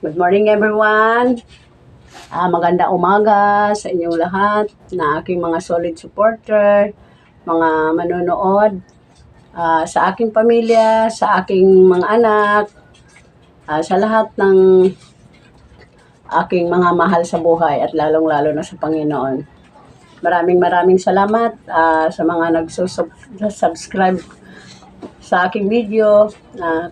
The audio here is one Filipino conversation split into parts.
Good morning everyone. Maganda umaga sa inyong lahat na aking mga solid supporter, mga manonood, sa aking pamilya, sa aking mga anak, sa lahat ng aking mga mahal sa buhay at lalong-lalo na sa Panginoon. Maraming salamat sa mga nagsusubscribe sa aking video.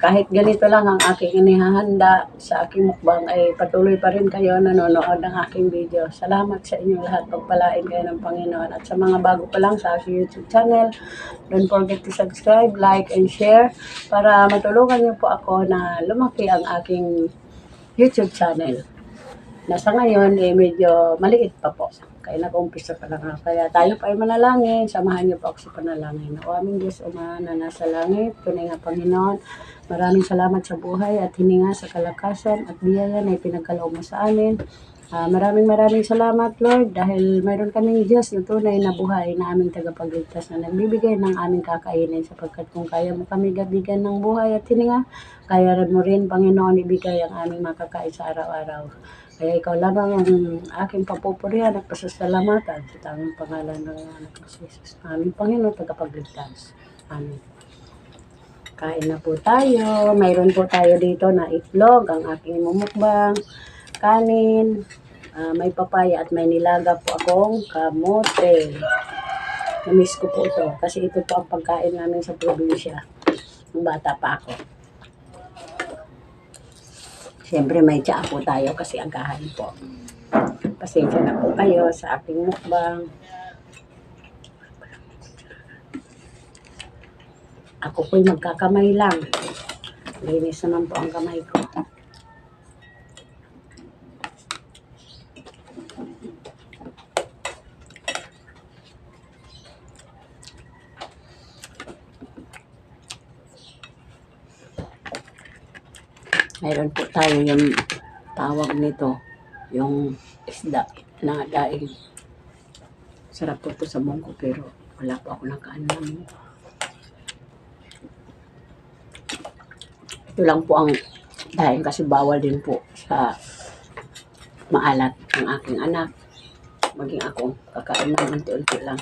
Kahit ganito lang ang aking inihahanda sa aking mukbang ay patuloy pa rin kayo nanonood ng aking video. Salamat sa inyong lahat. Pagpalain kayo ng Panginoon. At sa mga bago pa lang sa aking YouTube channel, don't forget to subscribe, like, and share para matulungan niyo po ako na lumaki ang aking YouTube channel. Nasa ngayon, medyo maliit pa po. Kaya nag-umpisa pa lang ako. Kaya tayo pa ay manalangin. Samahan niyo po ako sa panalangin. O aming Diyos Ama na nasa langit, tunay nga Panginoon, maraming salamat sa buhay at hininga sa kalakasan at biyaya na ipinagkaloob mo sa amin. Maraming salamat, Lord, dahil mayroon kaming Diyos na tunay na buhay na aming tagapagligtas na nagbibigay ng aming kakainin sapagkat kung kaya mo kami bigyan ng buhay at hininga, kaya mo rin, Panginoon, ibigay ang aming makakain sa araw-araw. Kaya ikaw lamang ang aking papupurihan at pasasalamatan sa tamang pangalan ng anak ng Jesus. Aming Panginoon, tagapagligtas. Amen. Kain na po tayo. Mayroon po tayo dito na itlog, ang aking mumukbang, kanin, may papaya at may nilaga po akong kamote. Namiss ko po ito kasi ito po ang pagkain namin sa probinsya nung bata pa ako. Siyempre may tsaa po tayo kasi agahan po. Pasensya na po kayo sa aking mukbang. Ako po'y magkakamay lang. Linis naman po ang kamay ko. Mayroon po tayo yung tawag nito, yung isda na daing. Sarap po ito sa mungko pero wala po ako nakaalam. Ito lang po ang daing kasi bawal din po sa maalat ng aking anak. Maging ako, kakain ng unti-unti lang.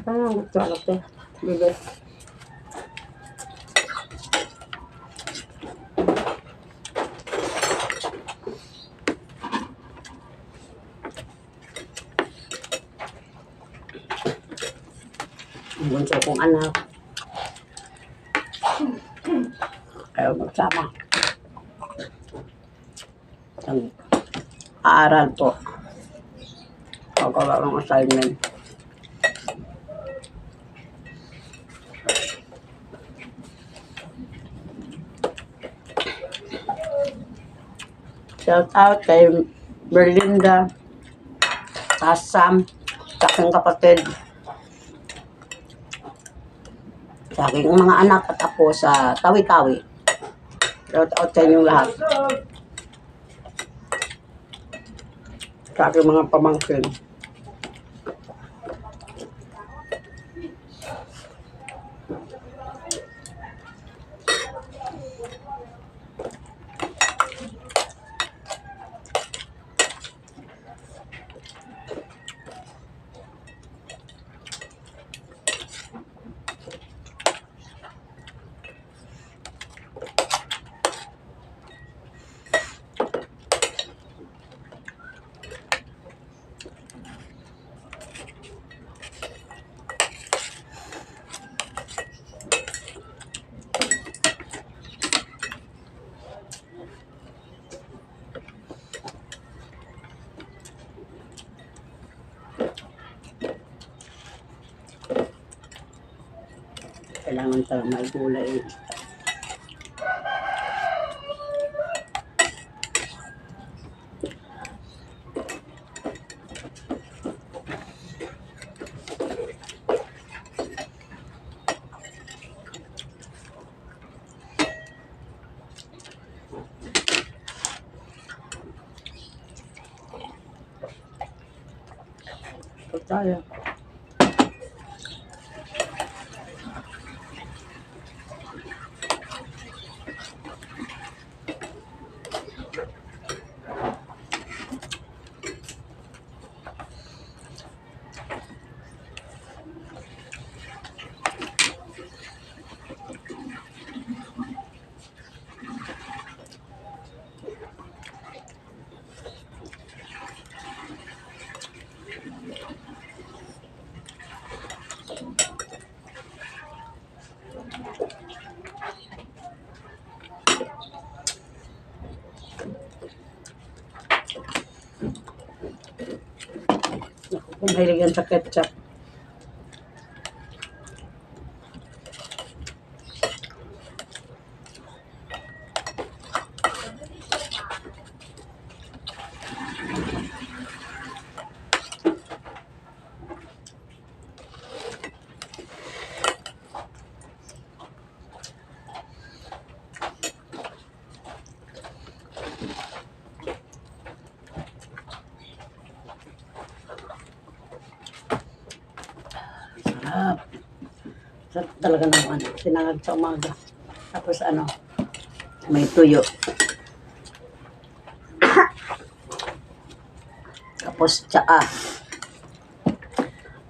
Parang gusto ako ito. Bibig. Ang bunso kong anak. Ayaw magsama. Ang aaral po. Pagkawa ng assignment. Shout out kay Berlinda, Sam, sa aking kapatid, sa aking mga anak at ako sa Tawi-Tawi. Shout out sa inyong lahat. Sa aking mga pamangkin. Kailangan talaga may gulay. Ito tayo. Mahilig yan sa ketchup. Sarap. Sarap talaga naman. Sinangag sa umaga. Tapos may tuyo. Tapos tsaa.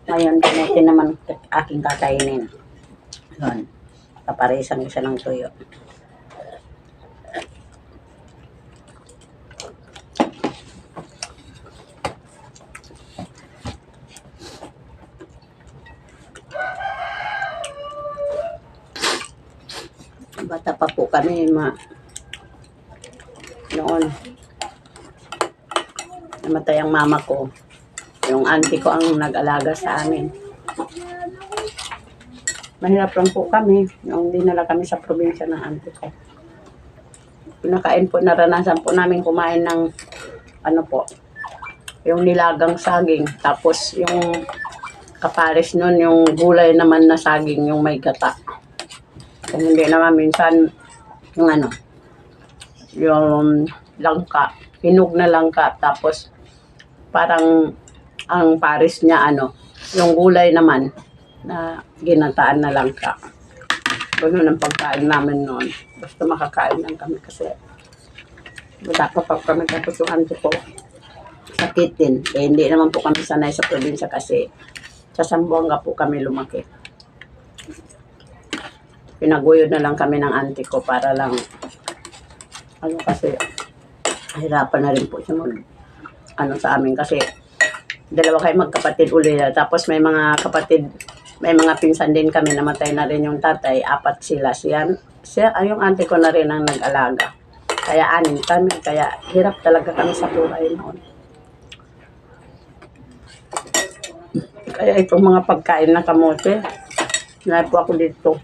Ngayon, kamuti naman aking kakainin. Yun. Paparisan ko siya ng tuyo. Bata pa po kami, noon. Namatay ang mama ko. Yung auntie ko ang nag-alaga sa amin. Mahirap lang po kami nung dinala kami sa probinsya ng auntie ko. Pinakain po, naranasan po namin kumain ng yung nilagang saging. Tapos yung kapares nun, yung gulay naman na saging, yung may gata. Kung hindi naman minsan yung langka, hinog na langka, tapos parang ang pares niya yung gulay naman na ginataan na langka. Ganun ang pagkain namin noon. Basta makakain lang kami kasi wala pa kami, tapos yung auntie ko sakit din. Hindi naman po kami sanay sa probinsya kasi sa Zamboanga po kami lumaki. Pinaguyod na lang kami ng auntie ko para lang kasi hirapan na rin po siya sa amin kasi dalawa kayo magkapatid uli. Tapos may mga pinsan din kami, namatay na rin yung tatay, 4 sila. Yung auntie ko na rin ang nag-alaga. Kaya 6 kami, kaya hirap talaga kami sa buhay noon. Kaya itong mga pagkain na kamote, po ako dito.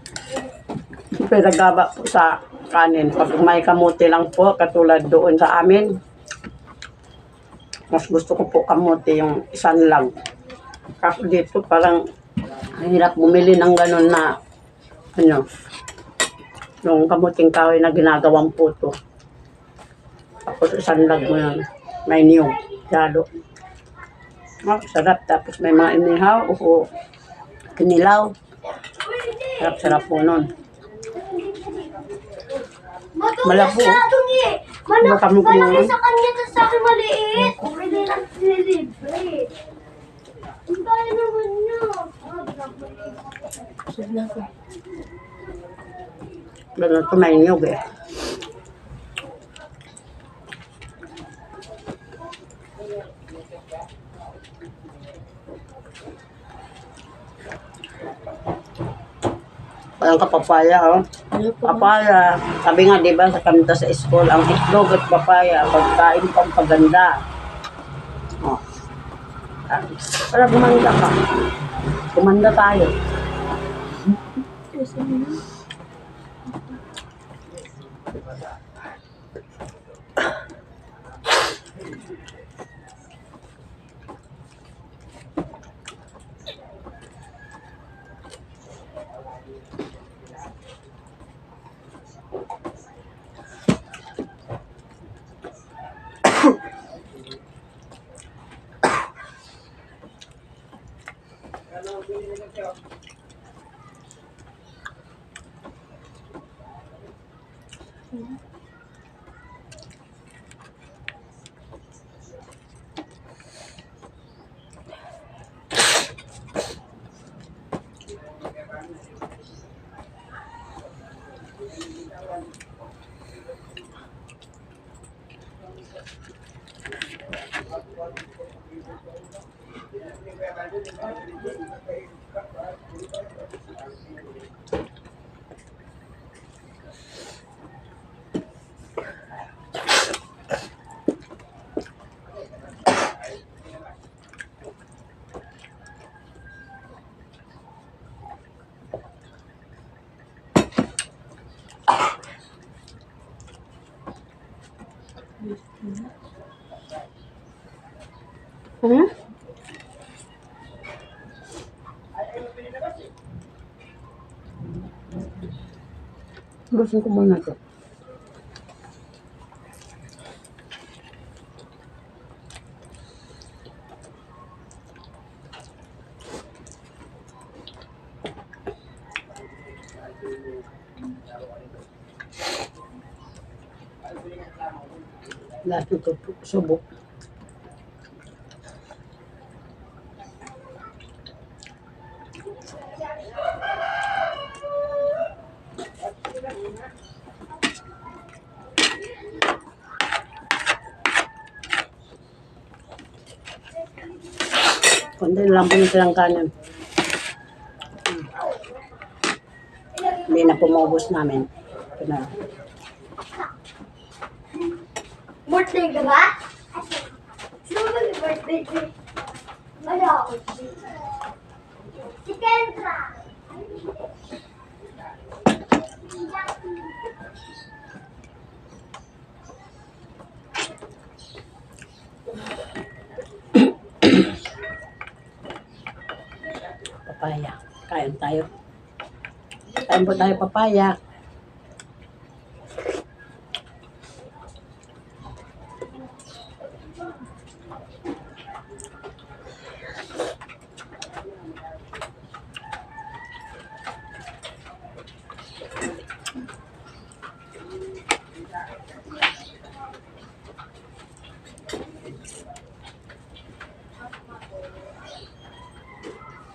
Pinagaba po sa kanin. Pag may kamote lang po, katulad doon sa amin, mas gusto ko po kamote yung isan lang. Kasi dito parang hirap bumili ng ganun na yung kamuting kahoy na ginagawang puto. Tapos isan lang mo yun. May niyog, lalo. Sarap. Tapos may mga inihaw o kinilaw. Sarap po nun. Malabo. Baka mo Malaki sa kanya, tapos sa akin maliit. Pwede lang sinilibre. Ang kaya naman niya. Ganun ito may niyog eh. Walang kapapaya, Papaya. Sabi nga, di ba, sa kanto sa school, ang itlog at papaya, pagkain pang paganda. Para gumanda ka. Gumanda tayo. Hmm? Gusto ko muna ito. Lahat ito subok. Kundi lang po yung silang kanin. Hindi na pumubos namin. Ito na. Birthday ka ba? Sino ba yung birthday ko? Wala ako. Si Kendra. Papaya. Kain tayo. Kain po tayo papaya.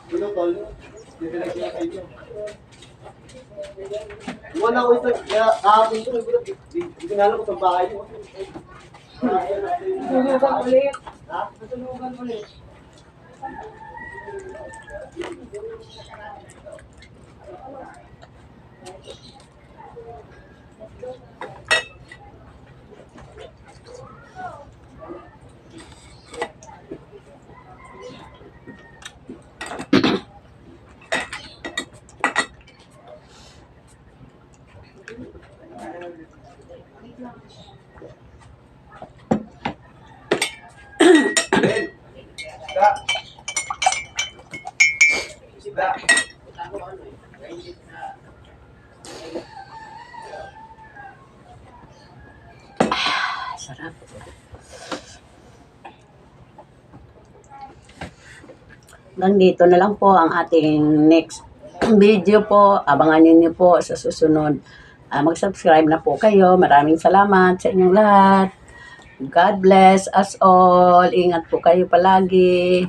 Ano tol? Hindi na kaya kayo. Iwan ako ito. Kaya kahapon ko. Hindi ko alam kung saan bahay mo. Natulugan ulit. Ha? Natulugan ulit. Isda. Isda. Sarap. Hanggang dito na lang po ang ating next video po. Abangan niyo po sa susunod. Mag-subscribe na po kayo. Maraming salamat sa inyong lahat. God bless us all. Ingat po kayo palagi.